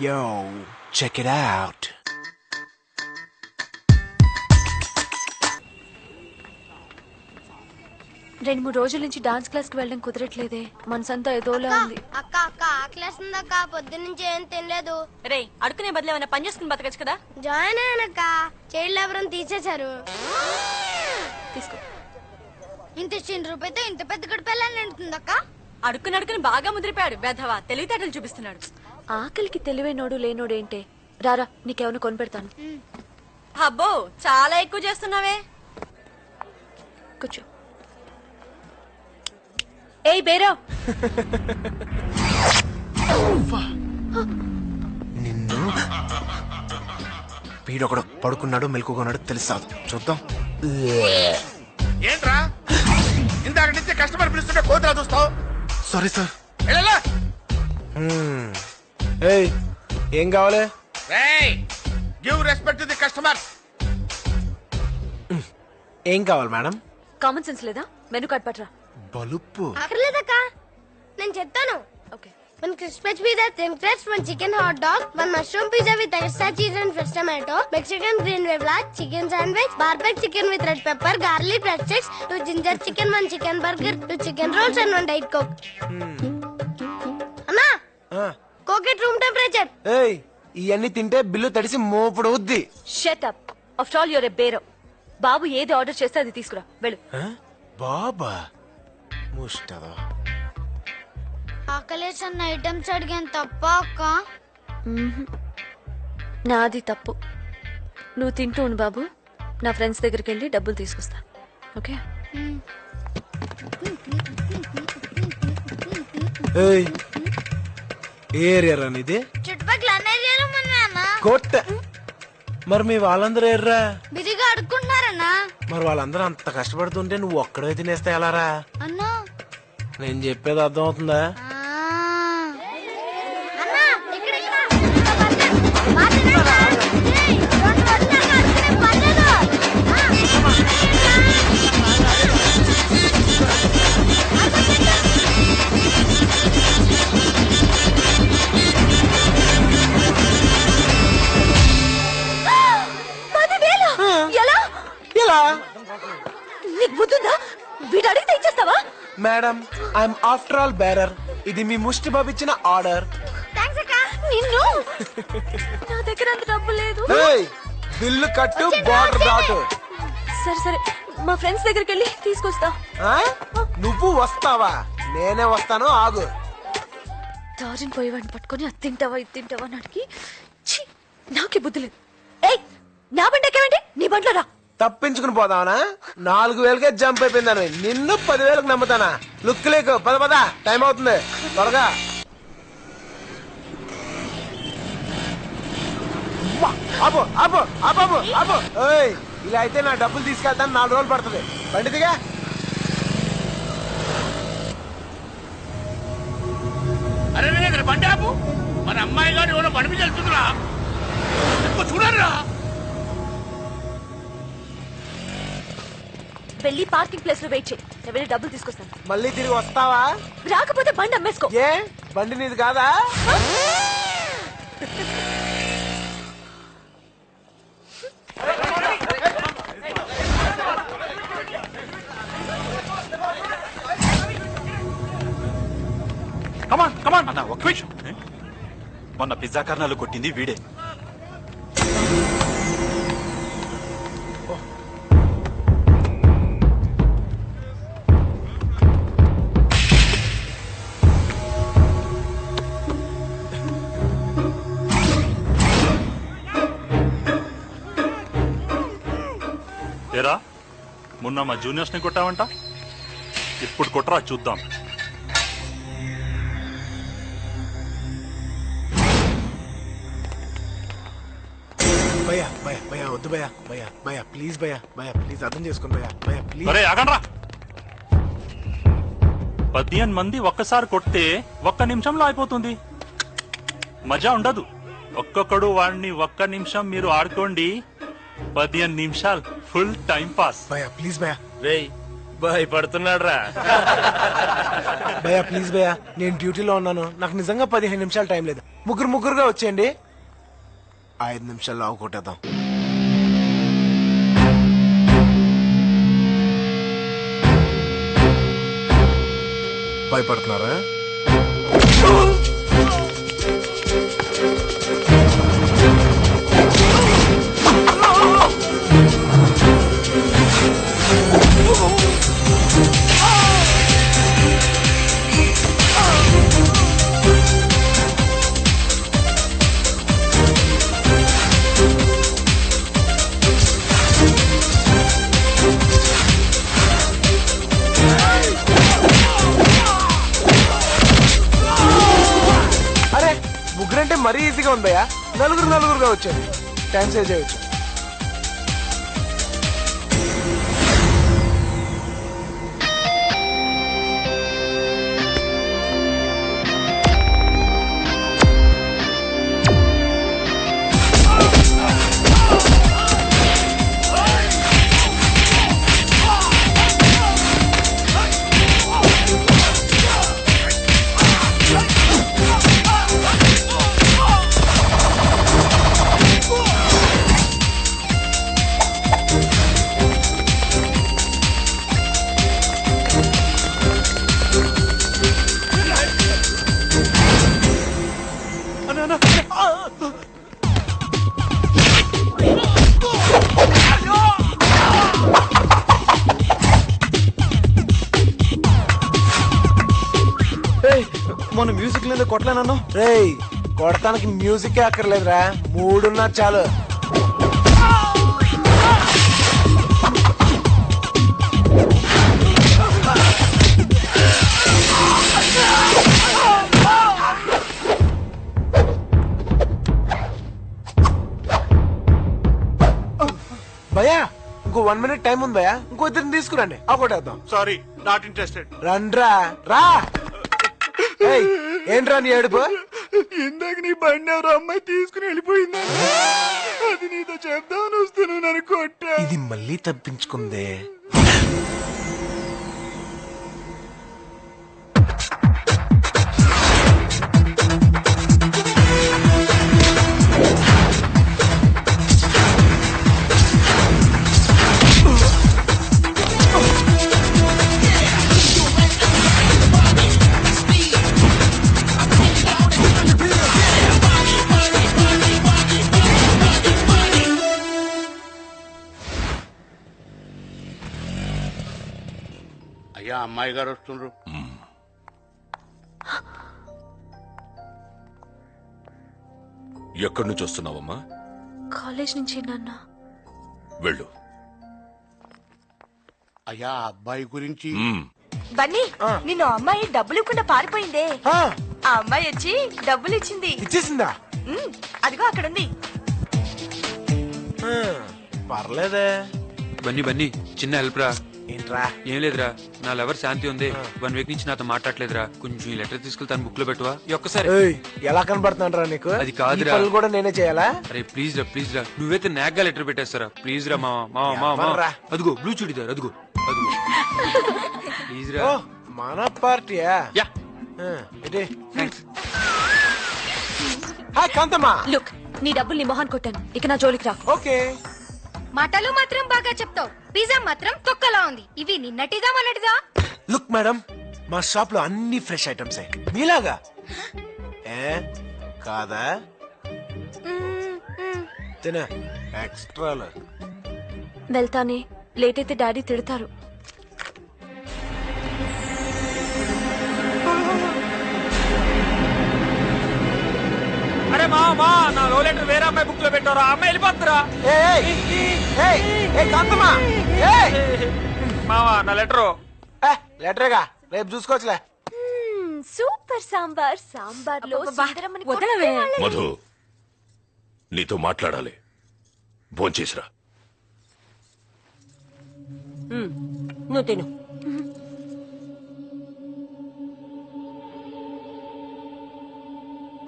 Yo, check it out. రెండు మూడు రోజుల నుంచి డాన్స్ క్లాస్ కి వెళ్ళడం కుదరట్లేదే. మనసంతా ఏదోలా ఉంది. అక్క అక్క ఆకలేస్ ఉందక్క, పొద్దు నుంచి ఏం తినలేదు. రే అడుకునే బదులు ఏమైనా పని చేసుకుని బతకచ్చు కదా. జాయిన్ అయ్యానక్క, చైల్డ్ లేబర్ తీసేశారు. తీసుకో. ఇంత చిన్న రూపాయితో ఇంత పెద్ద గడిపెళ్ళని అంటుందక్క. అడుక్కుని బాగా ముదిరిపోయాడు. బెధవా తెలివితేటలు చూపిస్తున్నాడు. ఆకలికి తెలివైనోడు లేనోడు ఏంటే. రారా నీకేమైనా కొని పెడతాను. అబ్బో చాలా ఎక్కువ చేస్తున్నావే. కూర్చో. ఏయ్ బేరా, నిన్ను వీడొకడు పడుకున్నాడు మెలకున్నాడు తెలుసాదు. చూద్దాం. ఏంట్రా ఇందాక నుంచి కస్టమర్ పిలుస్తుంటే కోతలా చూస్తావు? Sorry sir. వెళ్ళలా. ఏయ్ ఏం కావాలి? Give respect to the customer. ఏం కావాలి మేడం? కామన్ సెన్స్ లేదా? మెనూ కార్డ్ పట్రా. బలుపు అక్కర్లేదక్క, నేను చెప్తాను. Okay. One crispy pizza, thin crust, one chicken hot dog, one mushroom pizza with extra cheese and fresh tomato, Mexican green vevla, chicken sandwich, barbecue chicken with red pepper, garlic bread sticks, 2 ginger chicken, 1 chicken burger, 2 chicken rolls and 1 diet coke. అన్నా కోకెట్ room temperature. ఏయ్ ఇవన్నీ తింటే bill తడిసి మోపుడు అవుద్ది. Shut up. After all you're a bearer. బాబు ఏది order చేస్తే అది తీసుకురా. వెళ్ళు. బాబా ముష్టదా. ఆకలేస్ అన్న ఐటమ్స్ అడిగాను తప్ప అక్క. నాది తప్పు. నువ్వు తింటూ ఉండు బాబు. నా ఫ్రెండ్స్ దగ్గరికి వెళ్ళి డబ్బులు తీసుకొస్తా. ఓకే. ఏయ్ ఏ ఏరియా రా నీది? చుట్టుపక్కల అన్న ఏరియాలో ఉన్నాయన్నా. కోట. మరి మీ వాళ్ళందరూ ఎర్రా బిరిగా అడుక్కుంటున్నారన్నా. మరి వాళ్ళందరూ అంత కష్టపడుతుంటే నువ్వు ఒక్కడే తినేస్తే ఎలారా? అన్నా నేను చెప్పేది అర్థం అవుతుందా? నీకు బుద్ధుందా? వీడు అడిగితే ఇచ్చేస్తావా? Madam I'm after all bearer. ఇది మీ ముష్టి బాబు ఇచ్చిన ఆర్డర్. నిన్ను నా దగ్గర అంత డబ్బు లేదు. బిల్లు కట్టు, బార్డర్ దాటు. సరే సరే, మా ఫ్రెండ్స్ దగ్గరికి వెళ్ళి తీసుకొస్తా. నువ్వు వస్తావా? నేనే వస్తాను, ఆగు. తాజిన్ పోయేవాడిని పట్టుకొని అది తింటావా ఇది తింటావా అని అడిగి నాకే బుద్ధి లేదు. ఏయ్ నా బండి ఎక్కేవండి, నీ బండ్లో రా. తప్పించుకుని పోదావనా? 4,000కే జంప్ అయిపోయిందని నిన్ను 10,000కి నమ్ముతానా? లుక్ లేకు. పద పద, టైం అవుతుంది, త్వరగా. అబ్బో అబ్బో అబ్బో అబ్బో. ఇలా అయితే నా డబ్బులు తీసుకెళ్తాను, 4 రోజులు పడుతుంది. బండి దిగా. అరే బండి ఆపు. మన అమ్మాయి గారు ఎవరో బండి మీద వెళ్తుందిరా, చూడరా. వెళ్ళి పార్కింగ్ ప్లేస్ లో వెయిట్ చేయి. నేను వెళ్ళి డబ్బులు తీసుకొస్తాను. మళ్ళీ తిరిగి వస్తావా? రాకపోతే బండి అమ్మేసుకో. ఏ బండి నీది కాదా? కమాన్ కమాన్ అన్న, ఒక్క నిమిషం. మొన్న పిజ్జా కర్నాలు కొట్టింది వీడే. ఏరా మొన్న మా జూనియర్స్ ని కొట్టావంట, ఇప్పుడు కొట్టరా చూద్దాం. భయ్యా భయ్యా భయ్యా వద్దు భయ్యా. భయ్యా భయ్యా ప్లీజ్ భయ్యా. భయ్యా ప్లీజ్ అర్థం చేసుకోండి భయ్యా. భయ్యా ప్లీజ్. అరే ఆగండ్రా. 15 మంది ఒక్కసారి కొడితే 1 నిమిషంలో అయిపోతుంది. మజా ఉండదు. ఒక్కొక్కడు వాడిని 1 నిమిషం మీరు ఆడుకోండి, 15 నిమిషాలు ఫుల్ టైం పాస్. భయ్యా ప్లీజ్ భయ్యా. రేయ్ భయపడుతున్నాడు రా. భయ్యా ప్లీజ్ భయ్యా, నేను డ్యూటీలో ఉన్నాను, నాకు నిజంగా 15 నిమిషాలు టైం లేదు. ముగ్గురుగా వచ్చేయండి, 5 నిమిషాల్లో అవకొట్టేద్దాం. భయపడుతున్నారా? అరే ముగ్గురంటే మరీ ఈజీగా ఉందయ్యా, నలుగురుగా వచ్చేయండి, టైం సేవ్ చేయొచ్చు. మన మ్యూజిక్ లేదా కొట్టలేనన్నా? రేయ్ కొడతానికి మ్యూజిక్ అక్కర్లేదురా, మూడున్నా చాలు. భయ్యా ఇంకో 1 minute టైం ఉంది భయ్యా, ఇంకో ఇద్దరిని తీసుకురండి, అవకొట్టేద్దాం. Sorry, not interested. రండ్రా రా. ఏయ్, ఏంట్రా నీ ఏడుపు? ఇందాక నీ బండి ఎవరో అమ్మాయి తీసుకుని వెళ్ళిపోయిందా, అది నీతో చెప్దామని వస్తాను, నన్ను కొట్టా. ఇది మళ్ళీ తప్పించుకుందే. అయ్యా అమ్మాయి గారు వస్తుండ్రు. ఎక్కడి నుంచి వస్తున్నావమ్మా? కాలేజ్ నుంచి నాన్న. వెళ్ళు. అయ్యా అబ్బాయి గురించి బన్నీ, నిన్ను అమ్మాయి డబ్బులు ఇవ్వకుండా పారిపోయిందే, ఆ, ఆ అమ్మాయి వచ్చి డబ్బులు ఇచ్చింది. ఇచ్చేసిందా? అదిగో అక్కడుంది. ఆ, పర్లేదే. బన్నీ చిన్న హెల్ప్ రా. ఏంట్రా? ఏం లేదురా, నా లవర్ శాంతి ఉంది, 1 week నుంచి నాతో మాట్లాడలేదురా, కొంచెం ఈ లెటర్ తీసుకెళ్లి తన బుక్ లో పెట్టువా ఈ ఒక్కసారి. ఏయ్, ఎలా కనబడుతున్నాను రా నీకు? అది కాదురా. ఈ పనులు కూడా నేనే చేయాలా? అరే ప్లీజ్ రా నువ్వైతే నాగ్గా లెటర్ పెట్టేస్తారా ప్లీజ్ రా మావా. ఎవర్రా? అదిగో బ్లూ చుడిదార్, అదిగో ప్లీజ్ రా. ఓ, మన పార్టీయా? యా ఆ, ఇదే. థ్యాంక్స్. హాయ్ కాంతమ్మా. లుక్, నీ డబ్బులు నీ మొహాన్ కొట్టాను, ఇక నా జోలికి రా. ఓకే. మాటలు మాత్రం బాగా చెప్తావు, పిజ్జా మాత్రం తొక్కలా ఉంది. ఇవి నిన్నటిదా మొన్నటిదా? లుక్ మేడం, మా షాప్ లో అన్ని ఫ్రెష్ ఐటమ్స్ మీలాగా. ఏ కాదా? తిన ఎక్స్ట్రాలు. వెళ్తానే, లేట్ అయితే డాడీ తిడతారు. అరే మా నా లో లెటర్ వేరే అమ్మాయి బుక్ లో పెట్టారా, అమ్మాయి వెళ్ళిపోతురా. కాంతమ్మా, మావా నా లెటరు. లెటరేగా, రేపు చూసుకోవచ్చులే. సూపర్ సాంబార్, సాంబార్ లో మధు, నీతో మాట్లాడాలి, భోంచేసిరా. నువ్వు తిను.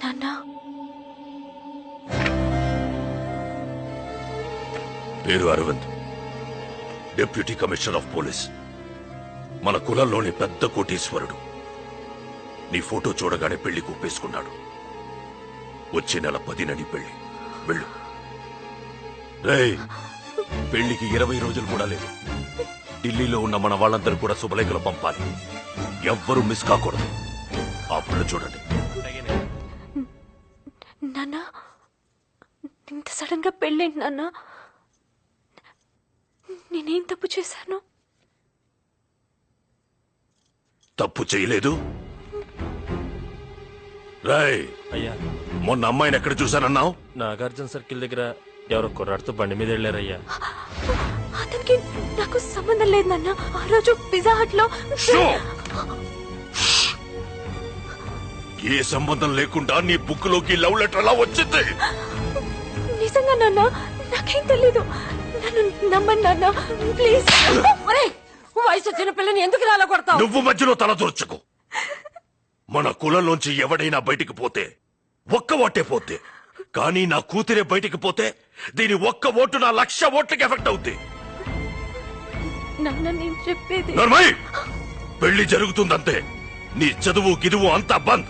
నాన్న, పేరు Arvind, deputy commissioner of police. మన కులంలోని పెద్ద కోటీశ్వరుడు. నీ ఫోటో చూడగానే పెళ్లి కుప్పేసుకున్నాడు. వచ్చే నెల 10న నీ పెళ్లి. వెళ్ళు. రేయ్, పెళ్లికి 20 రోజులు కూడా లేదు. ఢిల్లీలో ఉన్న మన వాళ్ళందరూ కూడా శుభలేఖలు పంపాలి. ఎవ్వరూ మిస్ కాకూడదు. అప్పుడు చూడండి. నాన్న, ఇంత సడన్ గా పెళ్ళేంటి నాన్న? నేనేం తప్పు చేశాను? తప్పు చేయలేదు. రాయ్, అయ్యా, మొన్న అమ్మాయిని ఎక్కడ చూశానన్నావు? నాగార్జున సర్కిల్ దగ్గర ఎవరో కుర్రాడితో బండి మీద వెళ్ళారయ్యా. అతనికి నాకు సంబంధం లేదు నాన్న. ఆ రోజు పిజ్జా హట్ లో ఏ సంబంధం లేకుండా నీ బుక్ లోకి లవ్ లెటర్ ఎలా వచ్చింది? నిజంగా నాన్న, నాకేం తెలీదు. నన్ను నమ్మండి నాన్న, ప్లీజ్. వయసు వచ్చిన పిల్లని ఎందుకు రాలా కొడతావు? నువ్వు మధ్యలో తల దూర్చకు. మన కులంలోంచి ఎవడైనా బయటికి పోతే ఒక్క ఓటే పోతే, కానీ నా కూతురే బయటికి పోతే దీని ఒక్క ఓటు నా 1,00,000 ఓట్లకి ఎఫెక్ట్ అవుద్ది. నాన్న, నేను చెప్పేది. నర్మయ్, పెళ్లి జరుగుతుందంతే. నీ చదువు గిదువు అంతా బంద్.